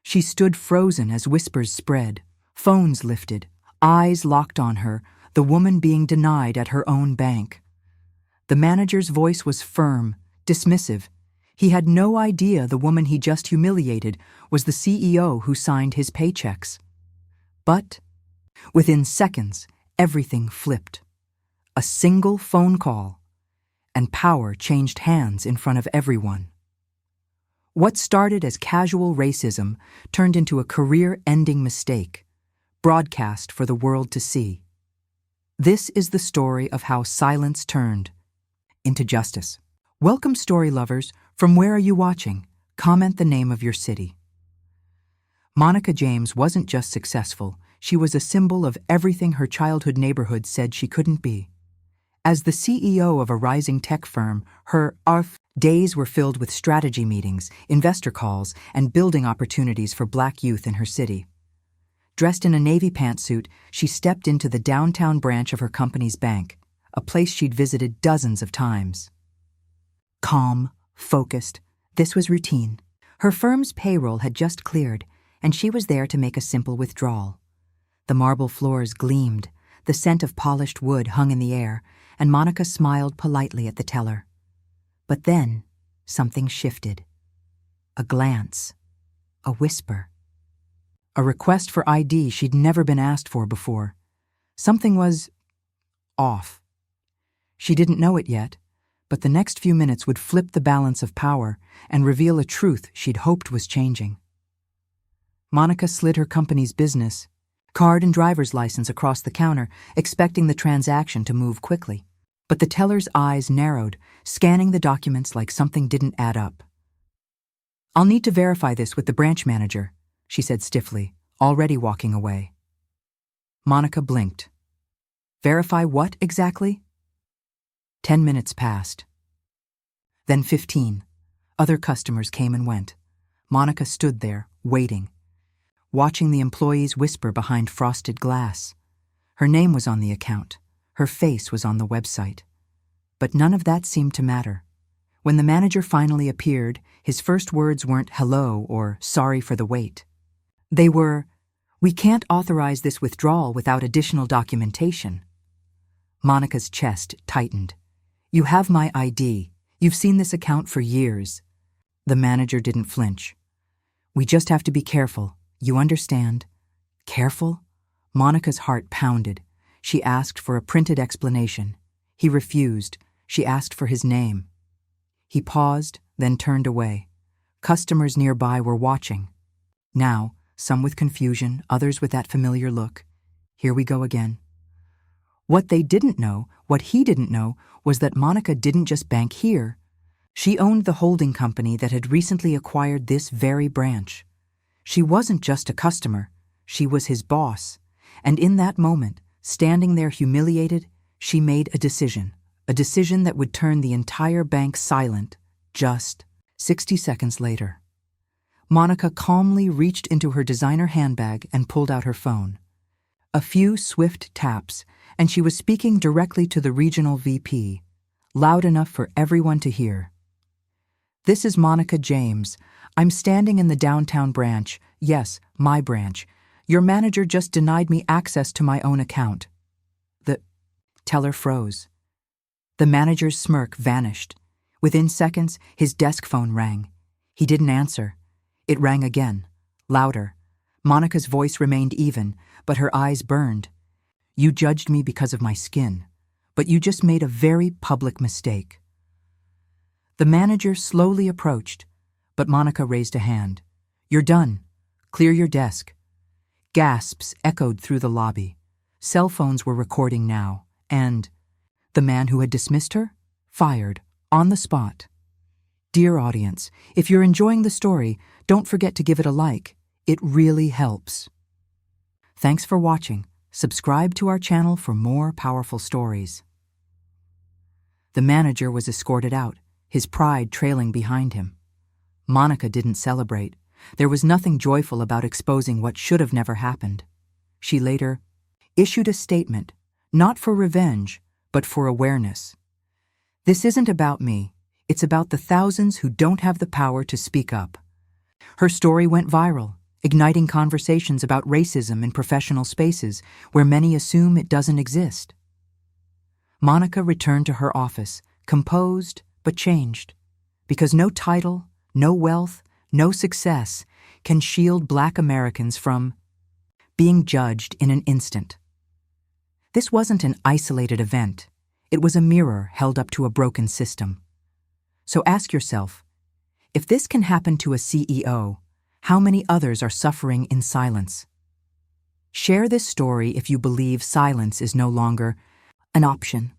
She stood frozen as whispers spread, phones lifted, eyes locked on her, the woman being denied at her own bank. The manager's voice was firm, dismissive. He had no idea the woman he just humiliated was the CEO who signed his paychecks. But within seconds, everything flipped. A single phone call, and power changed hands in front of everyone. What started as casual racism turned into a career-ending mistake, broadcast for the world to see. This is the story of how silence turned into justice. Welcome, story lovers. From where are you watching? Comment the name of your city. Monica James wasn't just successful, she was a symbol of everything her childhood neighborhood said she couldn't be. As the CEO of a rising tech firm, her days were filled with strategy meetings, investor calls, and building opportunities for Black youth in her city. Dressed in a navy pantsuit, she stepped into the downtown branch of her company's bank, a place she'd visited dozens of times. Calm, focused, this was routine. Her firm's payroll had just cleared, and she was there to make a simple withdrawal. The marble floors gleamed, the scent of polished wood hung in the air, and Monica smiled politely at the teller. But then, something shifted. A glance, a whisper. A request for ID she'd never been asked for before. Something was off. She didn't know it yet, but the next few minutes would flip the balance of power and reveal a truth she'd hoped was changing. Monica slid her company's business, card and driver's license across the counter, expecting the transaction to move quickly. But the teller's eyes narrowed, scanning the documents like something didn't add up. "I'll need to verify this with the branch manager," she said stiffly, already walking away. Monica blinked. Verify what exactly? 10 minutes passed. Then 15. Other customers came and went. Monica stood there, waiting, watching the employees whisper behind frosted glass. Her name was on the account. Her face was on the website. But none of that seemed to matter. When the manager finally appeared, his first words weren't hello or sorry for the wait. They were, "We can't authorize this withdrawal without additional documentation." Monica's chest tightened. "You have my ID. You've seen this account for years." The manager didn't flinch. "We just have to be careful. You understand?" Careful? Monica's heart pounded. She asked for a printed explanation. He refused. She asked for his name. He paused, then turned away. Customers nearby were watching. Now, some with confusion, others with that familiar look. Here we go again. What they didn't know, what he didn't know, was that Monica didn't just bank here. She owned the holding company that had recently acquired this very branch. She wasn't just a customer. She was his boss. And in that moment, standing there humiliated, she made a decision that would turn the entire bank silent, just 60 seconds later. Monica calmly reached into her designer handbag and pulled out her phone. A few swift taps, and she was speaking directly to the regional VP, loud enough for everyone to hear. "This is Monica James. I'm standing in the downtown branch. Yes, my branch. Your manager just denied me access to my own account." The teller froze. The manager's smirk vanished. Within seconds, his desk phone rang. He didn't answer. It rang again, louder. Monica's voice remained even, but her eyes burned. "You judged me because of my skin, but you just made a very public mistake." The manager slowly approached, but Monica raised a hand. "You're done. Clear your desk." Gasps echoed through the lobby. Cell phones were recording now, and the man who had dismissed her? Fired, on the spot. Dear audience, if you're enjoying the story, don't forget to give it a like. It really helps. Thanks for watching. Subscribe to our channel for more powerful stories. The manager was escorted out, his pride trailing behind him. Monica didn't celebrate. There was nothing joyful about exposing what should have never happened. She later issued a statement, not for revenge, but for awareness. "This isn't about me. It's about the thousands who don't have the power to speak up." Her story went viral, igniting conversations about racism in professional spaces where many assume it doesn't exist. Monica returned to her office, composed but changed, because no title, no wealth, no success can shield Black Americans from being judged in an instant. This wasn't an isolated event. It was a mirror held up to a broken system. So ask yourself, if this can happen to a CEO, how many others are suffering in silence? Share this story if you believe silence is no longer an option.